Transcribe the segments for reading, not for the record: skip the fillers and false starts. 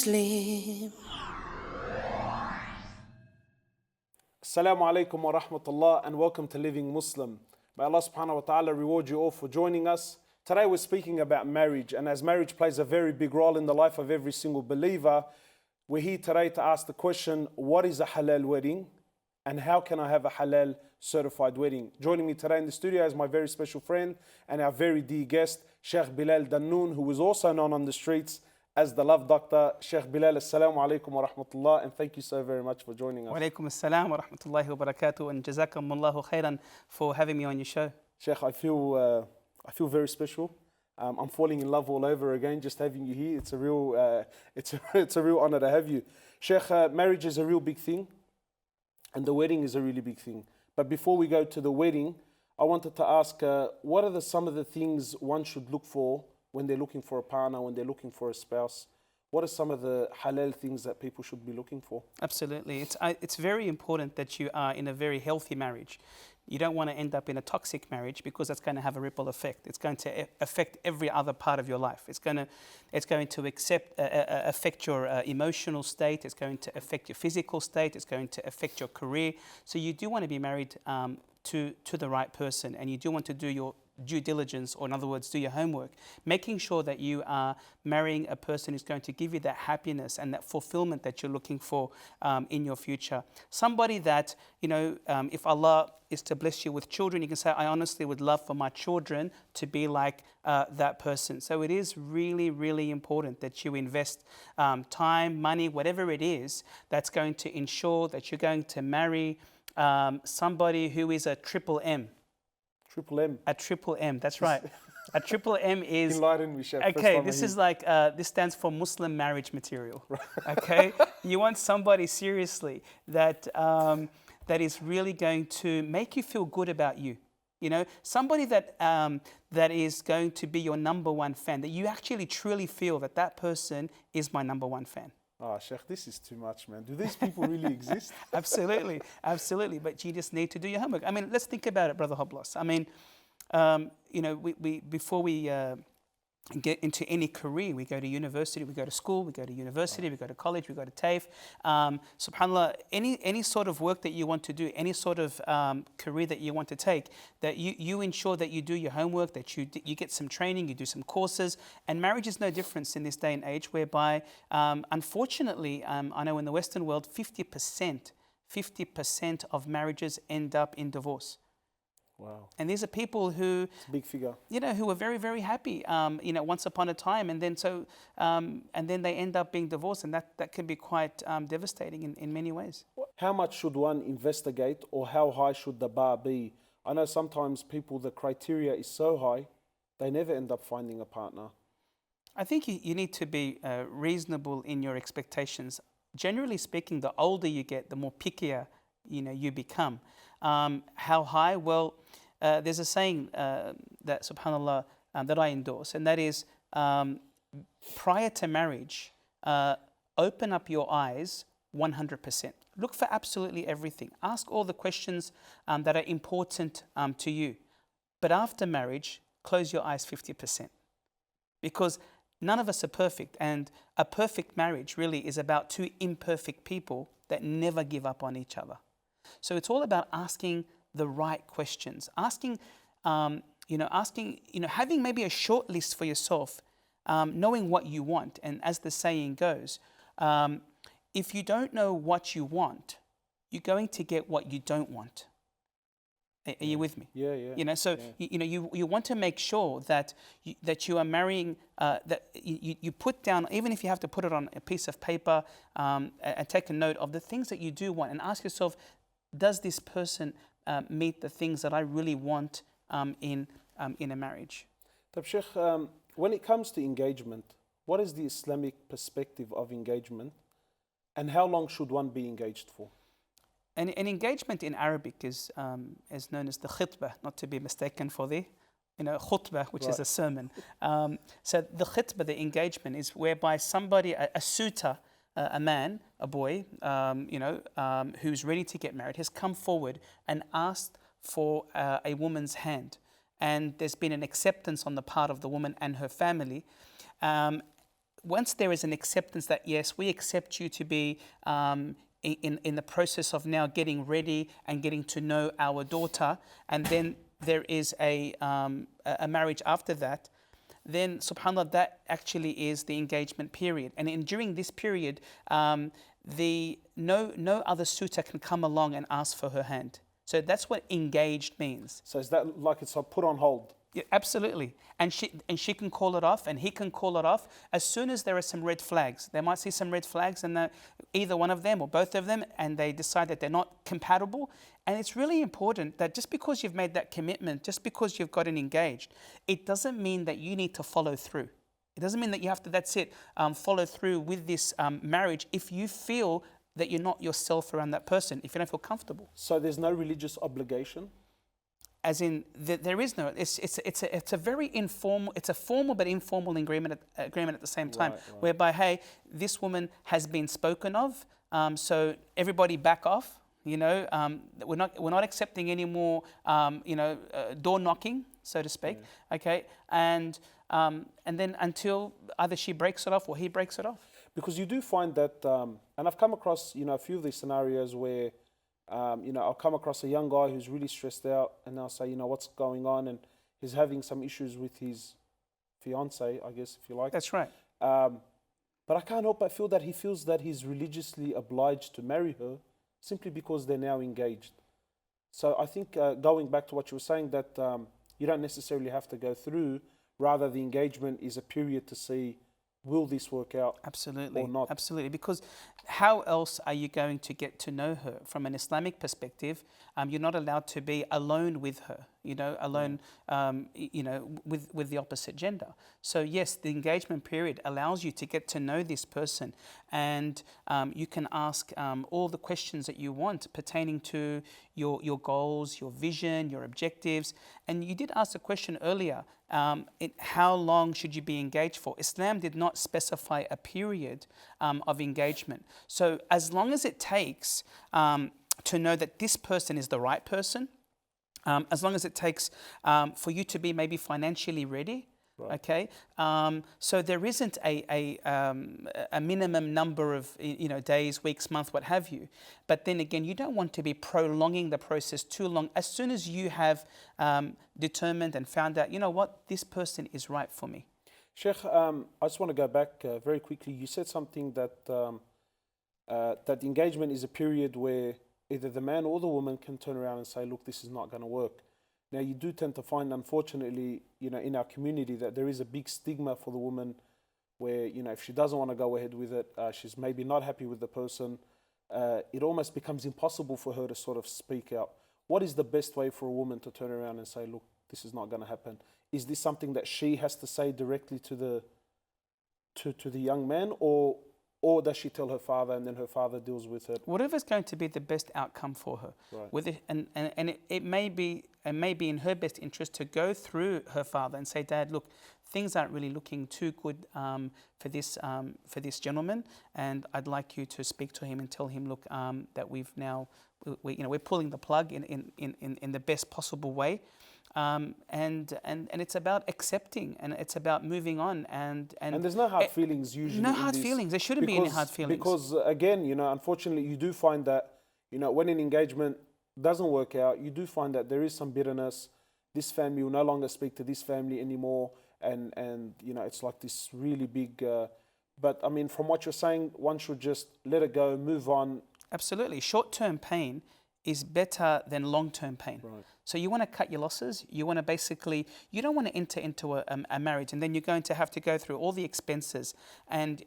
Muslim. Assalamu alaikum wa rahmatullah and welcome to Living Muslim. May Allah subhanahu wa ta'ala reward you all for joining us. Today we're speaking about marriage, and as marriage plays a very big role in the life of every single believer, we're here today to ask the question, what is a halal wedding and how can I have a halal certified wedding? Joining me today in the studio is my very special friend and our very dear guest, Sheikh Bilal Dannoun, who is also known on the streets as the Love Doctor. Sheikh Bilal, assalamu alaikum wa rahmatullah, and thank you so very much for joining us. Wa alaikum assalam wa rahmatullahi wa barakatuh, and jazakumullahu khairan for having me on your show. Sheikh, I feel very special. I'm falling in love all over again just having you here. It's a real it's a real honor to have you. Sheikh, marriage is a real big thing and the wedding is a really big thing. But before we go to the wedding, I wanted to ask, what are some of the things one should look for when they're looking for a partner, when they're looking for a spouse? What are some of the halal things that people should be looking for? Absolutely. It's very important that you are in a very healthy marriage. You don't want to end up in a toxic marriage because that's going to have a ripple effect. It's going to affect every other part of your life. It's going to affect your emotional state. It's going to affect your physical state. It's going to affect your career. So you do want to be married to the right person, and you do want to do your due diligence, or in other words, do your homework, making sure that you are marrying a person who's going to give you that happiness and that fulfillment that you're looking for in your future. Somebody that, if Allah is to bless you with children, you can say, I honestly would love for my children to be like that person. So it is really, really important that you invest time, money, whatever it is, that's going to ensure that you're going to marry somebody who is a triple M. Triple M. A triple M, that's right. A triple M is... Enlighten me, Chef. Okay, this is like, this stands for Muslim marriage material. Okay? You want somebody seriously that is really going to make you feel good about you. Somebody that is going to be your number one fan, that you actually truly feel that that person is my number one fan. Oh, Sheikh, this is too much, man. Do these people really exist? Absolutely, absolutely. But you just need to do your homework. I mean, let's think about it, Brother Hoblos. I mean, before we get into any career, we go to university, we go to school, we go to university, we go to college, we go to TAFE. SubhanAllah, any sort of work that you want to do, any sort of career that you want to take, that you ensure that you do your homework, that you get some training, you do some courses. And marriage is no difference in this day and age, whereby, unfortunately, I know in the Western world, 50% of marriages end up in divorce. Wow. And these are people who, it's a big figure, who were very, very happy, once upon a time, and then they end up being divorced, and that can be quite devastating in many ways. How much should one investigate, or how high should the bar be? I know sometimes people, the criteria is so high, they never end up finding a partner. I think you need to be reasonable in your expectations. Generally speaking, the older you get, the more pickier you become. How high? Well, there's a saying that, subhanAllah, that I endorse, and that is, prior to marriage, open up your eyes 100%. Look for absolutely everything. Ask all the questions that are important to you. But after marriage, close your eyes 50%. Because none of us are perfect, and a perfect marriage really is about two imperfect people that never give up on each other. So it's all about asking the right questions, having maybe a short list for yourself, knowing what you want. And as the saying goes, if you don't know what you want, you're going to get what you don't want. Are you with me? Yeah. You want to make sure that you are marrying, that you put down, even if you have to put it on a piece of paper, and take a note of the things that you do want, and ask yourself, does this person meet the things that I really want in a marriage? Sheikh, when it comes to engagement, what is the Islamic perspective of engagement, and how long should one be engaged for? An engagement in Arabic is known as the khitbah, not to be mistaken for the khutbah, which is a sermon. So the khitbah, the engagement, is whereby somebody, a suitor, a man, a boy, who's ready to get married, has come forward and asked for a woman's hand. And there's been an acceptance on the part of the woman and her family. once there is an acceptance that yes, we accept you to be in the process of now getting ready and getting to know our daughter, and then there is a marriage after that, then subhanAllah, that actually is the engagement period. And during this period, no other suitor can come along and ask for her hand. So that's what engaged means. So is that like it's put on hold? Yeah, absolutely. And she can call it off, and he can call it off as soon as there are some red flags. They might see some red flags, and either one of them or both of them, and they decide that they're not compatible. And it's really important that just because you've made that commitment, just because you've gotten engaged, it doesn't mean that you need to follow through. It doesn't mean that you have to, that's it, follow through with this marriage if you feel that you're not yourself around that person, if you don't feel comfortable. So there's no religious obligation? As in, there is no, it's a very informal, it's a formal but informal agreement at the same time, Right. whereby, hey, this woman has been spoken of, so everybody back off, we're not accepting any more, door knocking, so to speak, okay, and then until either she breaks it off or he breaks it off. Because you do find that, and I've come across, a few of these scenarios where, I'll come across a young guy who's really stressed out, and I'll say, what's going on? And he's having some issues with his fiance, I guess, if you like. That's right. But I can't help but feel that he feels that he's religiously obliged to marry her simply because they're now engaged. So I think going back to what you were saying, that you don't necessarily have to go through, rather the engagement is a period to see, will this work out? Absolutely. Or not? Absolutely. Because how else are you going to get to know her? From an Islamic perspective, you're not allowed to be alone with her, alone, with the opposite gender. So yes, the engagement period allows you to get to know this person, and you can ask all the questions that you want pertaining to your goals, your vision, your objectives. And you did ask a question earlier, how long should you be engaged for? Islam did not specify a period of engagement. So as long as it takes to know that this person is the right person, as long as it takes for you to be maybe financially ready, right. Okay. So there isn't a minimum number of days, weeks, months, what have you. But then again, you don't want to be prolonging the process too long. As soon as you have determined and found out, this person is right for me. Sheikh, I just want to go back very quickly. You said something that that the engagement is a period where either the man or the woman can turn around and say, look, this is not going to work. Now, you do tend to find, unfortunately, in our community, that there is a big stigma for the woman where, if she doesn't want to go ahead with it, she's maybe not happy with the person, it almost becomes impossible for her to sort of speak out. What is the best way for a woman to turn around and say, look, this is not going to happen? Is this something that she has to say directly to the young man, or does she tell her father and then her father deals with it? Whatever's going to be the best outcome for her. Right. It may be in her best interest to go through her father and say, Dad, look, things aren't really looking too good for this gentleman, and I'd like you to speak to him and tell him, look, that we're pulling the plug in the best possible way. And it's about accepting, and it's about moving on, and there's no hard feelings usually. No hard feelings. There shouldn't be any hard feelings. Because again, unfortunately, you do find that when an engagement doesn't work out, you do find that there is some bitterness. This family will no longer speak to this family anymore, and it's like this really big. But I mean, from what you're saying, one should just let it go, move on. Absolutely, short-term pain is better than long-term pain. Right. So you want to cut your losses. You want to basically, you don't want to enter into a marriage, and then you're going to have to go through all the expenses and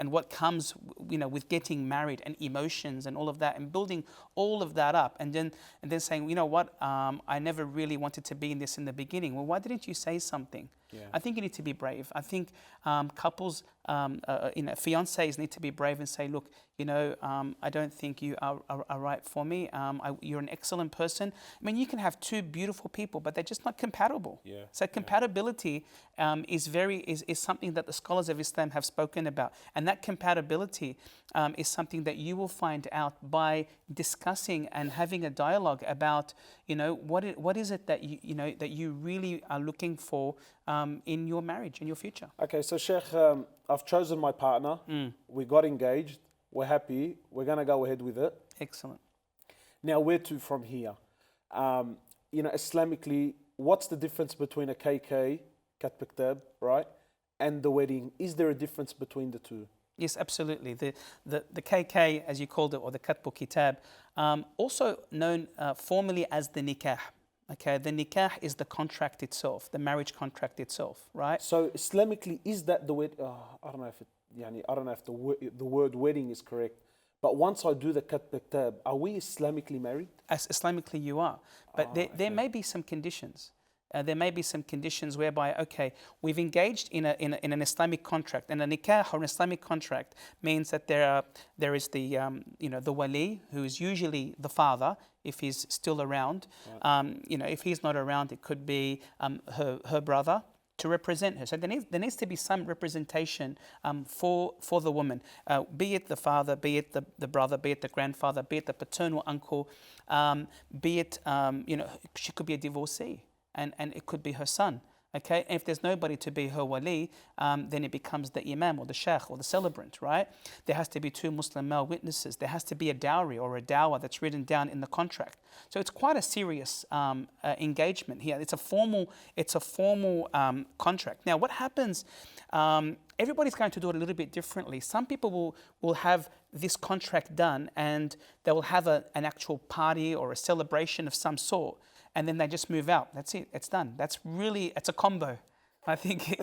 what comes, with getting married, and emotions and all of that, and building all of that up, and then saying, I never really wanted to be in this in the beginning. Well, why didn't you say something? Yeah. I think you need to be brave. I think couples, fiancés need to be brave and say, look, I don't think you are right for me. You're an excellent person. I mean, you can have two beautiful people, but they're just not compatible. Yeah. So compatibility is something that the scholars of Islam have spoken about, and that compatibility is something that you will find out by discussing and having a dialogue about, what is it that you really are looking for in your marriage, in your future. Okay, so Sheikh, I've chosen my partner. We got engaged. We're happy. We're going to go ahead with it. Excellent. Now, where to from here? Islamically, what's the difference between a KK, Kat Piktab, right, and the wedding? Is there a difference between the two? Yes, absolutely. The KK, as you called it, or the Katbu Kitab, also known formally as the nikah. Okay, the nikah is the contract itself, the marriage contract itself, right? So Islamically, is that the wed? I don't know if I don't know if the word wedding is correct. But once I do the Kat Piktab, are we Islamically married? As Islamically you are, but there may be some conditions. There may be some conditions whereby, okay, we've engaged in an Islamic contract, and a nikah or an Islamic contract means that there is the the wali, who is usually the father if he's still around. Right. If he's not around, it could be her brother to represent her. So there needs to be some representation for the woman, be it the father, be it the brother, be it the grandfather, be it the paternal uncle, be it she could be a divorcee. And it could be her son, okay? And if there's nobody to be her wali, then it becomes the imam or the sheikh or the celebrant, right? There has to be 2 Muslim male witnesses. There has to be a dowry or a dawah that's written down in the contract. So it's quite a serious engagement here. It's a formal contract. Now, what happens? Everybody's going to do it a little bit differently. Some people will have this contract done, and they will have an actual party or a celebration of some sort. And then they just move out. That's it. It's done. It's a combo. I think,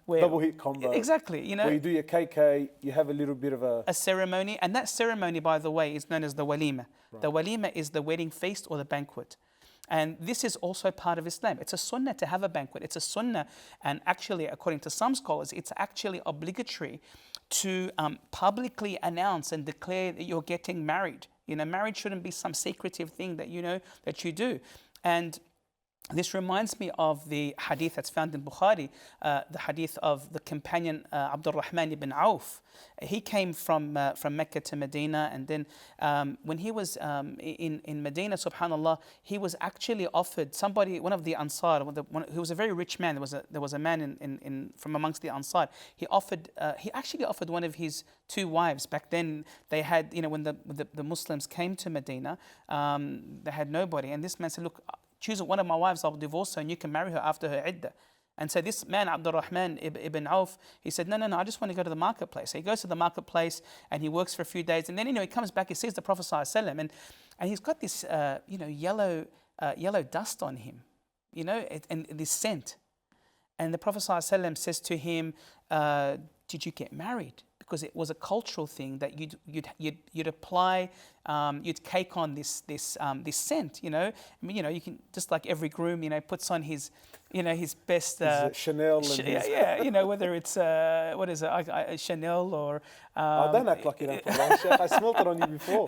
where double hit combo. Exactly, Where you do your KK, you have a little bit of a ceremony. And that ceremony, by the way, is known as the walima. Right. The walima is the wedding feast or the banquet. And this is also part of Islam. It's a sunnah to have a banquet. It's a sunnah. And actually, according to some scholars, it's actually obligatory to publicly announce and declare that you're getting married. Marriage shouldn't be some secretive thing that you do. And this reminds me of the hadith that's found in Bukhari, the hadith of the companion Abdul Rahman ibn Auf. He came from Mecca to Medina, and then when he was in Medina, subhanallah, he was actually offered one of the Ansar, who was a very rich man. There was a man from amongst the Ansar. He actually offered one of his 2 wives. Back then, they had, when the Muslims came to Medina, they had nobody. And this man said, look, choose one of my wives, I'll divorce her, and you can marry her after her iddah. And so this man, Abdul Rahman ibn Auf, he said, no, I just want to go to the marketplace. So he goes to the marketplace and he works for a few days. And then, he comes back, he sees the Prophet ﷺ, and he's got this, yellow dust on him, and this scent. And the Prophet ﷺ says to him, did you get married? Because it was a cultural thing that you'd apply, you'd cake on this scent. You can, just like every groom, puts on his best Chanel. Whether it's what is it, Chanel or. I don't act like you don't put on, Sheikh. I smelt it on you before.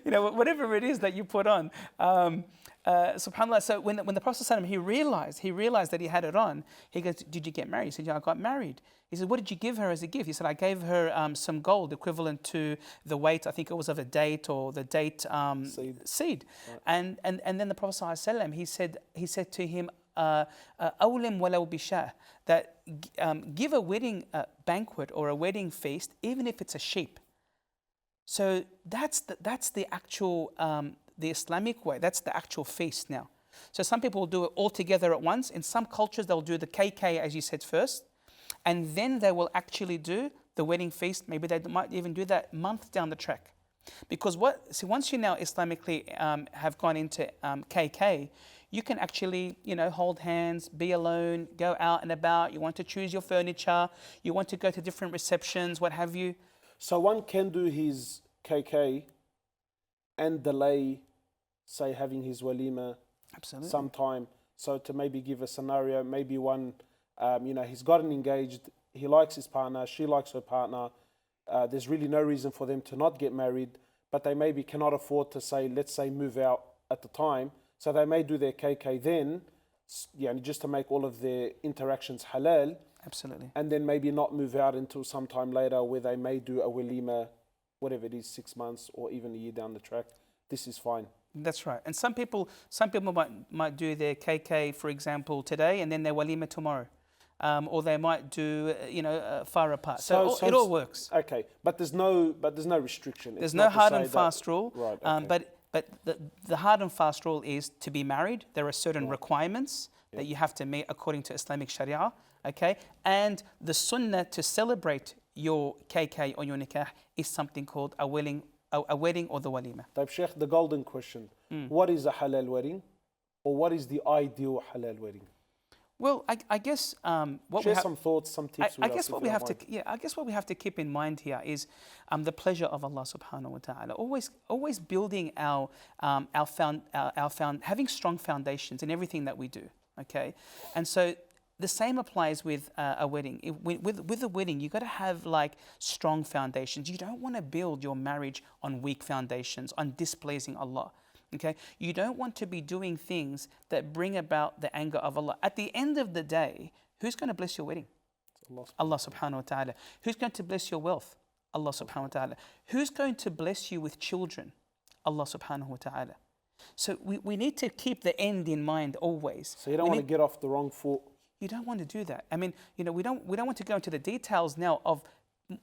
Whatever it is that you put on. SubhanAllah. So when the Prophet ﷺ, he realized that he had it on. He goes, "Did you get married?" He said, "Yeah, I got married." He said, "What did you give her as a gift?" He said, "I gave her some gold equivalent to the weight. I think it was of a date or the date seed." Right. And then the Prophet ﷺ, he said to him, "Awlim walau bishah," that give a wedding banquet or a wedding feast, even if it's a sheep. So that's the actual the Islamic way. That's the actual feast now. So some people will do it all together at once. In some cultures, they'll do the KK, as you said, first, and then they will actually do the wedding feast. Maybe they might even do that months down the track. Because once you now Islamically have gone into KK, you can actually, hold hands, be alone, go out and about. You want to choose your furniture. You want to go to different receptions, what have you. So one can do his KK and delay, say, having his walima. Absolutely. Sometime. So to maybe give a scenario, maybe one, he's gotten engaged, he likes his partner, she likes her partner. There's really no reason for them to not get married, but they maybe cannot afford to say, let's say, move out at the time. So they may do their KK then, just to make all of their interactions halal. Absolutely. And then maybe not move out until sometime later, where they may do a walima, whatever it is, 6 months or even a year down the track. This is fine. That's right. And some people might do their KK, for example, today, and then their walima tomorrow. Or they might do, far apart. So it all works. Okay, but there's no restriction. There's no hard and fast rule. Right. Okay. But the hard and fast rule is to be married. There are certain requirements that you have to meet according to Islamic Sharia. Okay, and the sunnah to celebrate your KK or your nikah is something called a wedding or the walima. طيب Sheikh, the golden question: what is a halal wedding, or what is the ideal halal wedding? Well, I guess share some thoughts, some tips. I guess what we have to keep in mind here is the pleasure of Allah Subhanahu wa Taala. Always building having strong foundations in everything that we do. Okay, and so the same applies with a wedding. With a wedding, you got to have like strong foundations. You don't want to build your marriage on weak foundations, on displeasing Allah. Okay, you don't want to be doing things that bring about the anger of Allah. At the end of the day, who's going to bless your wedding? Allah subhanahu wa ta'ala. Who's going to bless your wealth? Allah subhanahu wa ta'ala. Who's going to bless you with children? Allah subhanahu wa ta'ala. So we need to keep the end in mind always. So you don't want to get off the wrong foot. You don't want to do that. I mean, we don't want to go into the details now of,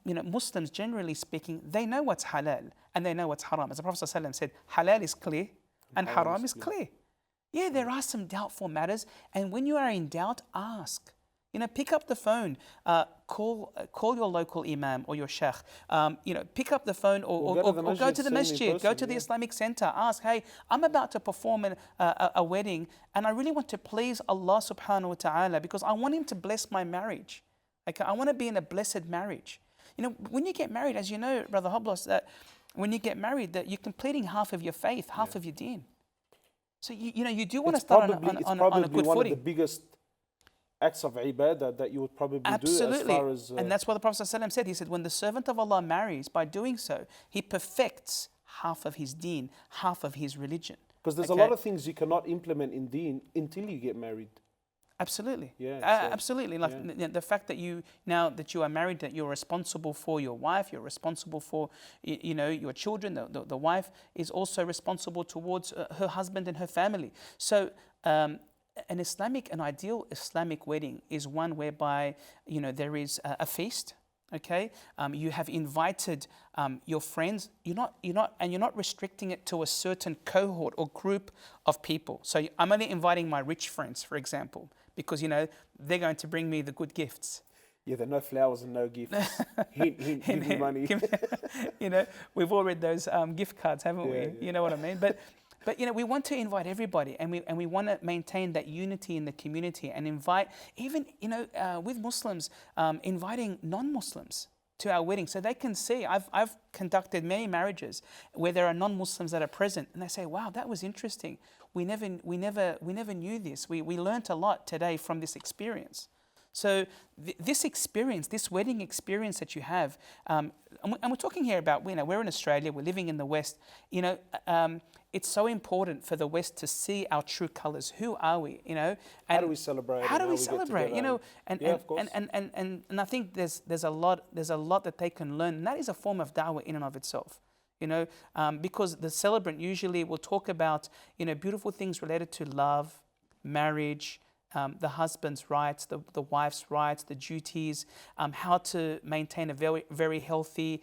Muslims, generally speaking, they know what's halal and they know what's haram. As the Prophet ﷺ said, halal is clear and haram is clear. Yeah, there are some doubtful matters, and when you are in doubt, ask. Pick up the phone, call your local imam or your sheikh. Pick up the phone or go to the masjid, go to the Islamic center. Ask, hey, I'm about to perform a wedding, and I really want to please Allah subhanahu wa ta'ala because I want Him to bless my marriage. Okay, I want to be in a blessed marriage. When you get married, as you know, Brother Hoblos, that when you get married, that you're completing half of your faith, half of your deen. So you do want to start on a good footing. One of the biggest acts of ibadah that you would probably do as far as... And that's what the Prophet ﷺ said. He said, when the servant of Allah marries, by doing so, he perfects half of his deen, half of his religion. Because there's a lot of things you cannot implement in deen until you get married. Absolutely. Yeah, absolutely. Like the fact that now that you are married, that you're responsible for your wife, you're responsible for your children. The wife is also responsible towards her husband and her family. So an ideal Islamic wedding is one whereby there is a feast. Okay, you have invited your friends. You're not restricting it to a certain cohort or group of people. So I'm only inviting my rich friends, for example, because they're going to bring me the good gifts. Yeah, there are no flowers and no gifts. Give me money. We've all read those gift cards, haven't we? Yeah. You know what I mean? But we want to invite everybody, and we want to maintain that unity in the community, and invite even with Muslims, inviting non-Muslims to our wedding so they can see. I've conducted many marriages where there are non-Muslims that are present, and they say, "Wow, that was interesting. We never knew this. We learnt a lot today from this experience." So this experience, this wedding experience that you have, and we're talking here about, we're in Australia, we're living in the West, it's so important for the West to see our true colors. Who are we, And how do we celebrate? How do we celebrate, And I think there's a lot that they can learn, and that is a form of da'wah in and of itself. Because the celebrant usually will talk about, beautiful things related to love, marriage, the husband's rights, the wife's rights, the duties, how to maintain a very, very healthy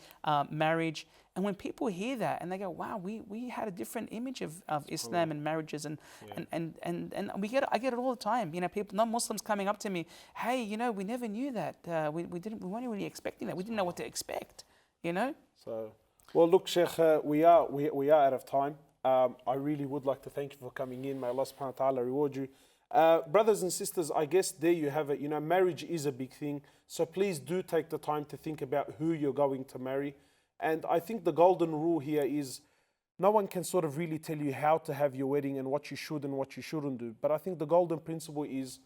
marriage. And when people hear that and they go, wow, we had a different image of Islam and marriages, and I get it all the time. People, non-Muslims coming up to me, hey, we never knew that. We weren't really expecting that. We didn't know what to expect. So, well, look, Sheikh, we are out of time. I really would like to thank you for coming in. May Allah subhanahu wa ta'ala reward you. Brothers and sisters, I guess there you have it. Marriage is a big thing. So please do take the time to think about who you're going to marry. And I think the golden rule here is no one can sort of really tell you how to have your wedding and what you should and what you shouldn't do. But I think the golden principle is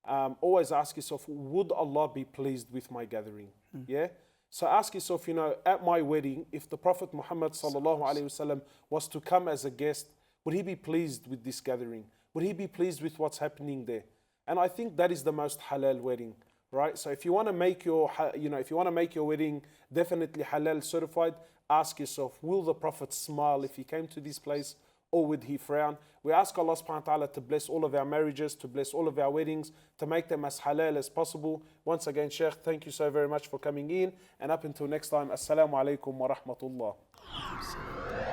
always ask yourself, would Allah be pleased with my gathering? Yeah? So ask yourself, at my wedding, if the Prophet Muhammad sallallahu alaihi wasallam was to come as a guest, would he be pleased with this gathering? Would he be pleased with what's happening there? And I think that is the most halal wedding, right? So if you want to make your, wedding definitely halal certified, ask yourself, will the Prophet smile if he came to this place, or would he frown? We ask Allah subhanahu wa ta'ala to bless all of our marriages, to bless all of our weddings, to make them as halal as possible. Once again, Sheikh, thank you so very much for coming in. And up until next time, Assalamu alaikum wa rahmatullah.